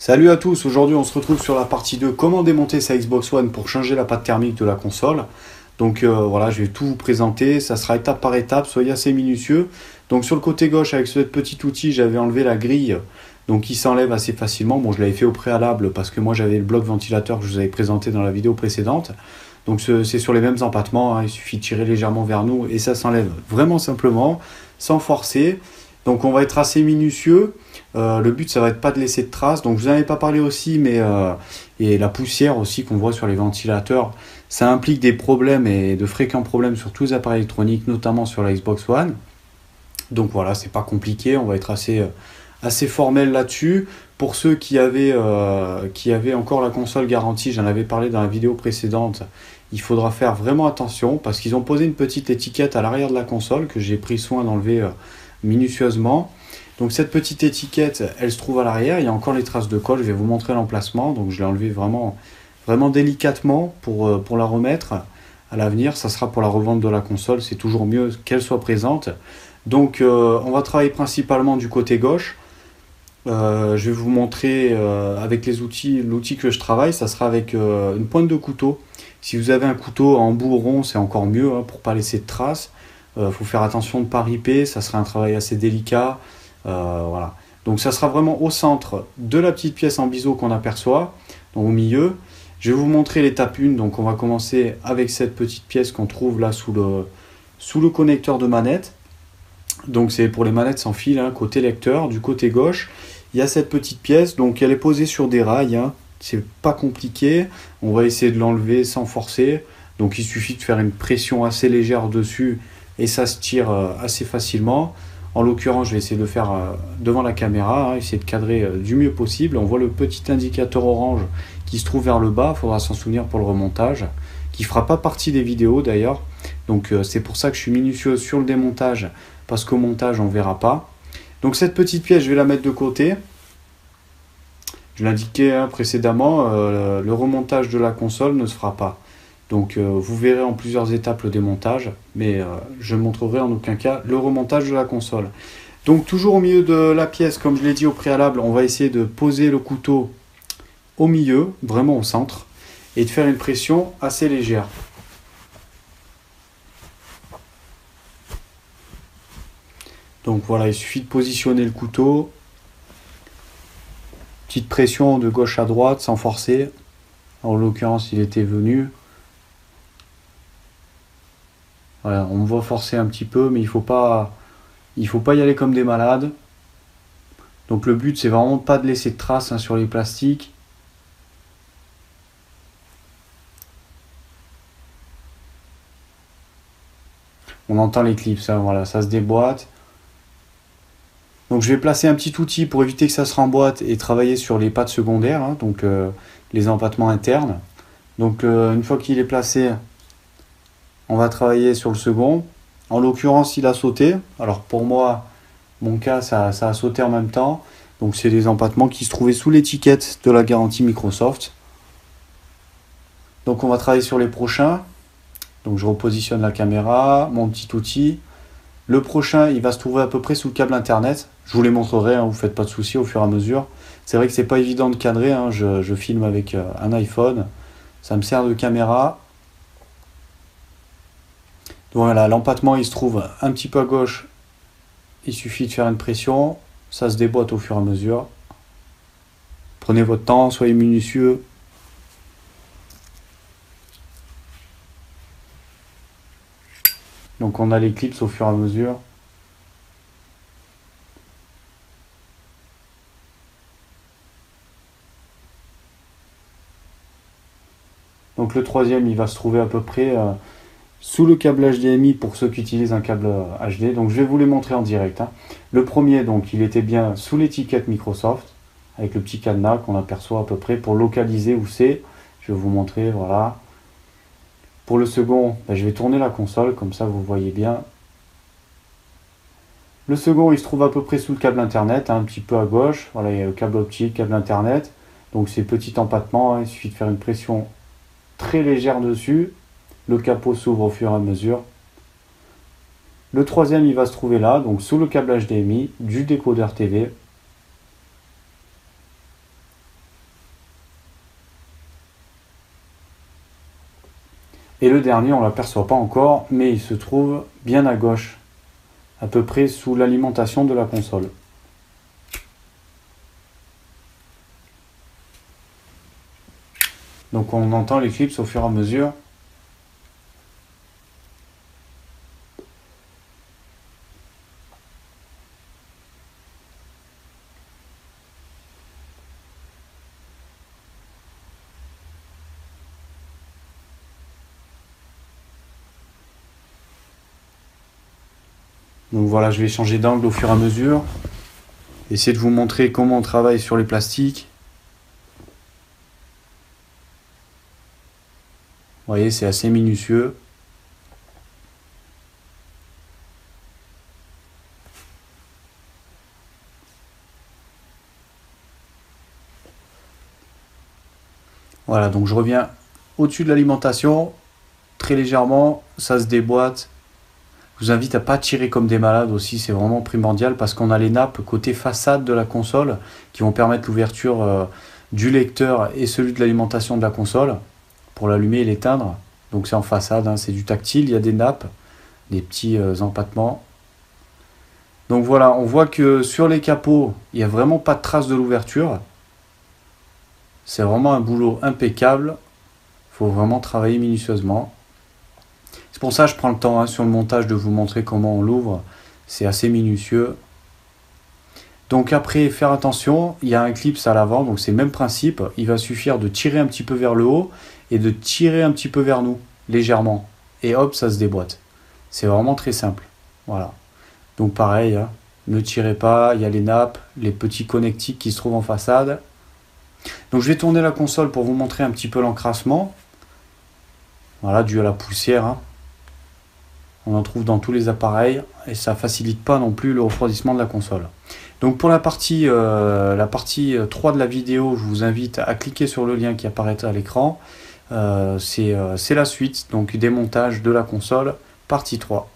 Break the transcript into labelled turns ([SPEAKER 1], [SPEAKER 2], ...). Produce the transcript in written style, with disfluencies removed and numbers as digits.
[SPEAKER 1] Salut à tous, aujourd'hui on se retrouve sur la partie 2, comment démonter sa Xbox One pour changer la pâte thermique de la console. Donc voilà, je vais tout vous présenter, ça sera étape par étape, soyez assez minutieux. Donc sur le côté gauche avec ce petit outil, j'avais enlevé la grille, donc il s'enlève assez facilement. Bon, je l'avais fait au préalable parce que moi j'avais le bloc ventilateur que je vous avais présenté dans la vidéo précédente. Donc c'est sur les mêmes empattements, hein, il suffit de tirer légèrement vers nous et ça s'enlève vraiment simplement, sans forcer. Donc on va être assez minutieux. Le but ça va être pas de laisser de traces. Donc je vous en avais pas parlé aussi, mais et la poussière aussi qu'on voit sur les ventilateurs, ça implique des problèmes et de fréquents problèmes sur tous les appareils électroniques, notamment sur la Xbox One. Donc voilà, c'est pas compliqué, on va être assez formel là-dessus. Pour ceux qui avaient encore la console garantie, j'en avais parlé dans la vidéo précédente, il faudra faire vraiment attention parce qu'ils ont posé une petite étiquette à l'arrière de la console que j'ai pris soin d'enlever minutieusement. Donc cette petite étiquette, elle se trouve à l'arrière, il y a encore les traces de colle, je vais vous montrer l'emplacement, donc je l'ai enlevé vraiment, vraiment délicatement pour la remettre à l'avenir, ça sera pour la revente de la console, c'est toujours mieux qu'elle soit présente. Donc on va travailler principalement du côté gauche. Je vais vous montrer avec l'outil que je travaille, ça sera avec une pointe de couteau. Si vous avez un couteau en bout rond, c'est encore mieux hein, pour ne pas laisser de traces. Faut faire attention de ne pas riper, ça sera un travail assez délicat. Voilà. Donc ça sera vraiment au centre de la petite pièce en biseau qu'on aperçoit, donc au milieu. Je vais vous montrer l'étape 1, donc on va commencer avec cette petite pièce qu'on trouve là sous le connecteur de manette. Donc c'est pour les manettes sans fil, hein, côté lecteur. Du côté gauche, il y a cette petite pièce, donc elle est posée sur des rails, hein. C'est pas compliqué, on va essayer de l'enlever sans forcer. Donc il suffit de faire une pression assez légère dessus et ça se tire assez facilement. En l'occurrence, je vais essayer de le faire devant la caméra, hein, essayer de cadrer du mieux possible. On voit le petit indicateur orange qui se trouve vers le bas, il faudra s'en souvenir pour le remontage, qui ne fera pas partie des vidéos d'ailleurs. Donc c'est pour ça que je suis minutieux sur le démontage, parce qu'au montage on ne verra pas. Donc cette petite pièce, je vais la mettre de côté. Je l'indiquais hein, précédemment, le remontage de la console ne se fera pas. Donc vous verrez en plusieurs étapes le démontage, mais je ne montrerai en aucun cas le remontage de la console. Donc toujours au milieu de la pièce, comme je l'ai dit au préalable, on va essayer de poser le couteau au milieu, vraiment au centre, et de faire une pression assez légère. Donc voilà, il suffit de positionner le couteau, petite pression de gauche à droite sans forcer. En l'occurrence, il était venu. Voilà, on me voit forcer un petit peu, mais il faut pas y aller comme des malades. Donc le but, c'est vraiment pas de laisser de traces hein, sur les plastiques. On entend les clips, ça, voilà, ça se déboîte. Donc je vais placer un petit outil pour éviter que ça se remboîte et travailler sur les pattes secondaires, hein, donc les empattements internes. Donc une fois qu'il est placé, on va travailler sur le second. En l'occurrence, il a sauté. Alors pour moi, mon cas, ça a sauté en même temps. Donc c'est des empattements qui se trouvaient sous l'étiquette de la garantie Microsoft. Donc on va travailler sur les prochains. Donc je repositionne la caméra, mon petit outil. Le prochain, il va se trouver à peu près sous le câble internet. Je vous les montrerai, hein, vous ne faites pas de soucis au fur et à mesure. C'est vrai que c'est pas évident de cadrer, hein, je filme avec un iPhone. Ça me sert de caméra. Donc voilà, l'empattement il se trouve un petit peu à gauche. Il suffit de faire une pression. Ça se déboîte au fur et à mesure. Prenez votre temps, soyez minutieux. Donc on a les clips au fur et à mesure. Donc le troisième, il va se trouver à peu près sous le câble HDMI pour ceux qui utilisent un câble HD. Donc je vais vous les montrer en direct, hein. Le premier, donc, il était bien sous l'étiquette Microsoft, avec le petit cadenas qu'on aperçoit à peu près pour localiser où c'est. Je vais vous montrer, voilà. Pour le second, je vais tourner la console, comme ça vous voyez bien. Le second, il se trouve à peu près sous le câble internet, hein, un petit peu à gauche. Voilà, il y a le câble optique, câble internet. Donc c'est petit empattement, hein, il suffit de faire une pression très légère dessus. Le capot s'ouvre au fur et à mesure. Le troisième, il va se trouver là, donc sous le câble HDMI du décodeur TV. Et le dernier, on ne l'aperçoit pas encore, mais il se trouve bien à gauche, à peu près sous l'alimentation de la console. Donc on entend l'éclipse au fur et à mesure. Donc voilà, je vais changer d'angle au fur et à mesure. Essayer de vous montrer comment on travaille sur les plastiques. Vous voyez, c'est assez minutieux. Voilà, donc je reviens au-dessus de l'alimentation, très légèrement, ça se déboîte. Je vous invite à pas tirer comme des malades aussi, c'est vraiment primordial parce qu'on a les nappes côté façade de la console qui vont permettre l'ouverture du lecteur et celui de l'alimentation de la console pour l'allumer et l'éteindre. Donc c'est en façade, hein, c'est du tactile, il y a des nappes, des petits empattements. Donc voilà, on voit que sur les capots, il n'y a vraiment pas de trace de l'ouverture. C'est vraiment un boulot impeccable. Il faut vraiment travailler minutieusement. C'est pour ça que je prends le temps sur le montage de vous montrer comment on l'ouvre. C'est assez minutieux. Donc après, faire attention, il y a un clip à l'avant, donc c'est le même principe. Il va suffire de tirer un petit peu vers le haut et de tirer un petit peu vers nous, légèrement. Et hop, ça se déboîte. C'est vraiment très simple. Voilà. Donc pareil, hein, ne tirez pas, il y a les nappes, les petits connectiques qui se trouvent en façade. Donc je vais tourner la console pour vous montrer un petit peu l'encrassement. Voilà, dû à la poussière. Hein. On en trouve dans tous les appareils et ça ne facilite pas non plus le refroidissement de la console. Donc pour la partie 3 de la vidéo, je vous invite à cliquer sur le lien qui apparaît à l'écran. C'est la suite, donc démontage de la console, partie 3.